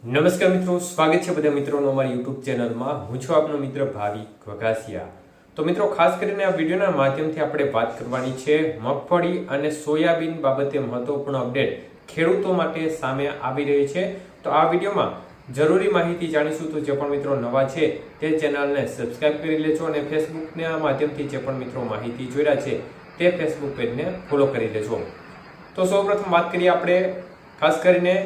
નમસ્કાર મિત્રો, સ્વાગત છે બધા મિત્રોનો અમારી યુટ્યુબ ચેનલમાં। હું છું આપનો મિત્ર ભાવિક વઘાસિયા। તો મિત્રો, ખાસ કરીને આ વિડીયોના માધ્યમથી આપણે વાત કરવાની છે મગફળી અને સોયાબીન બાબતે મહત્વપૂર્ણ અપડેટ ખેડૂતો માટે સામે આવી રહી છે। તો આ વિડીયોમાં જરૂરી માહિતી જાણીશું। તો જે પણ મિત્રો નવા છે તે ચેનલને સબસ્ક્રાઇબ કરી લેજો અને ફેસબુકના માધ્યમથી જે પણ મિત્રો માહિતી જોઈ રહ્યા છે તે ફેસબુક પેજને ફોલો કરી લેજો। તો સૌપ્રથમ વાત કરીએ આપણે ખાસ કરીને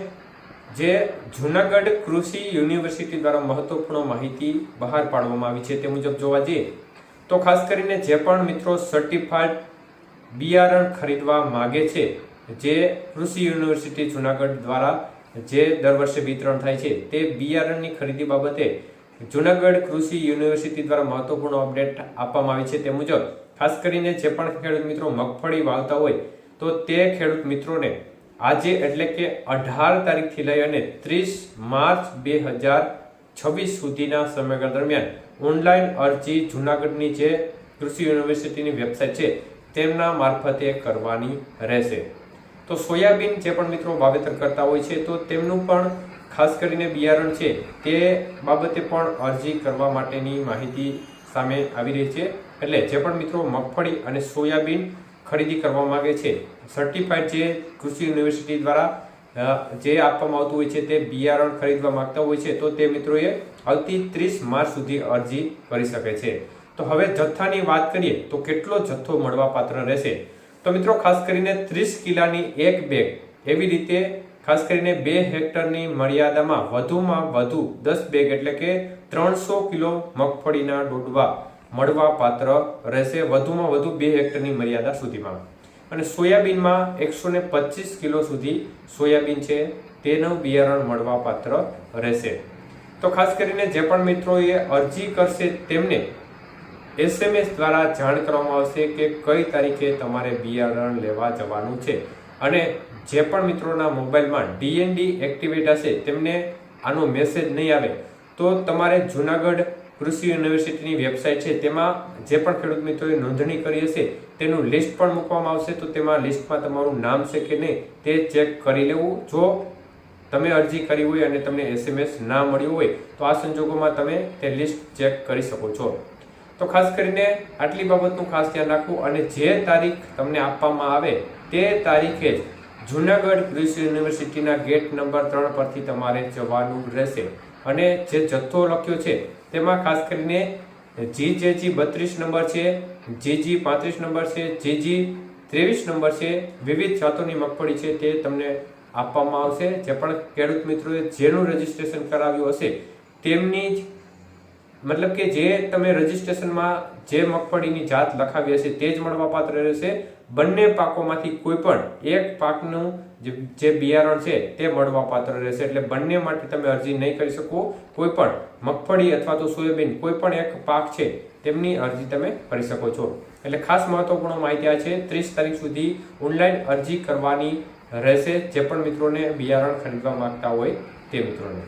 જે જૂનાગઢ કૃષિ યુનિવર્સિટી દ્વારા મહત્વપૂર્ણ માહિતી બહાર પાડવામાં આવી છે તે મુજબ જોવા જઈએ તો ખાસ કરીને જે પણ મિત્રો સર્ટિફાઈડ બિયારણ ખરીદવા માગે છે, જે કૃષિ યુનિવર્સિટી જૂનાગઢ દ્વારા જે દર વર્ષે વિતરણ થાય છે તે બિયારણની ખરીદી બાબતે જૂનાગઢ કૃષિ યુનિવર્સિટી દ્વારા મહત્વપૂર્ણ અપડેટ આપવામાં આવી છે। તે મુજબ ખાસ કરીને જે પણ ખેડૂત મિત્રો મગફળી વાવતા હોય તો તે ખેડૂત મિત્રોને આજે એટલે કે 18 તારીખથી લઈ અને 30 માર્ચ 2026 સુધીના સમયગાળા દરમિયાન ઓનલાઈન અરજી જૂનાગઢની જે કૃષિ યુનિવર્સિટીની વેબસાઇટ છે તેમના મારફતે કરવાની રહેશે। તો સોયાબીન જે પણ મિત્રો વાવેતર કરતા હોય છે તો તેમનું પણ ખાસ કરીને બિયારણ છે તે બાબતે પણ અરજી કરવા માટેની માહિતી સામે આવી રહી છે। એટલે જે પણ મિત્રો મગફળી અને સોયાબીન ખરીદી કરવા માંગે છે, સર્ટિફાઈડ જે કૃષિ યુનિવર્સિટી દ્વારા જે આપવામાં આવતું હોય છે તે બિયારણ ખરીદવા માંગતા હોય છે તો તે મિત્રોએ આવતી 30 માર્ચ સુધી અરજી કરી શકે છે। તો હવે જથ્થાની વાત કરીએ તો કેટલો જથ્થો મળવા પાત્ર રહેશે? તો મિત્રો ખાસ કરીને 30 કિલાની એક બેગ, એવી રીતે ખાસ કરીને 2 હેક્ટરની મર્યાદામાં વધુમાં વધુ 10 બેગ એટલે કે 300 કિલો મગફળીના ડોડવા મળવા પાત્ર રહેશે, વધુમાં વધુ 2 હેક્ટરની મર્યાદા સુધીમાં। અને સોયાબીનમાં 125 કિલો સુધી સોયાબીન છે તેનું બિયારણ મળવા પાત્ર રહેશે। તો ખાસ કરીને જે પણ મિત્રોએ અરજી કરશે તેમને SMS દ્વારા જાણ કરવામાં આવશે કે કઈ તારીખે તમારે બિયારણ લેવા જવાનું છે। અને જે પણ મિત્રોના મોબાઈલમાં DND એક્ટિવેટ હશે તેમને આનો મેસેજ નહીં આવે તો તમારે જૂનાગઢ કૃષિ યુનિવર્સિટીની વેબસાઇટ છે તેમાં જે પણ ખેડૂત મિત્રોએ નોંધણી કરી હશે તેનું લિસ્ટ પણ મૂકવામાં આવશે। તો તેમાં લિસ્ટમાં તમારું નામ છે કે નહીં તે ચેક કરી લેવું। જો તમે અરજી કરી હોય અને તમને SMS ના મળ્યું હોય તો આ સંજોગોમાં તમે તે લિસ્ટ ચેક કરી શકો છો। તો ખાસ કરીને આટલી બાબતનું ખાસ ધ્યાન રાખવું અને જે તારીખ તમને આપવામાં આવે તે તારીખે જ જૂનાગઢ કૃષિ યુનિવર્સિટીના ગેટ નંબર 3 પરથી તમારે જવાનું રહેશે। અને જે જથ્થો લખ્યો છે તેમાં ખાસ કરીને GJG 32 નંબર છે, GG 35 નંબર છે, GG 23 નંબર છે, વિવિધ જાતોની મગફળી છે તે તમને આપવામાં આવશે। જે પણ ખેડૂત મિત્રોએ જેનું રજીસ્ટ્રેશન કરાવ્યું હશે તેમની જ મતલબ કે જે તમે રજીસ્ટ્રેશનમાં જે મગફળીની જાત લખાવી હશે તે જ મળવા પાત્ર રહેશે। બંને પાકોમાંથી કોઈ પણ એક પાકનું જે બિયારણ છે તે મળવા પાત્ર રહેશે। એટલે બંને માટે તમે અરજી નહીં કરી શકો। કોઈ પણ મગફળી અથવા તો સોયાબીન કોઈ પણ એક પાક છે તેમની અરજી તમે કરી શકો છો। એટલે ખાસ મહત્વપૂર્ણ માહિતી આ છે, 30 તારીખ સુધી ઓનલાઈન અરજી કરવાની રહેશે જે પણ મિત્રોને બિયારણ ખરીદવા માંગતા હોય તે મિત્રોને।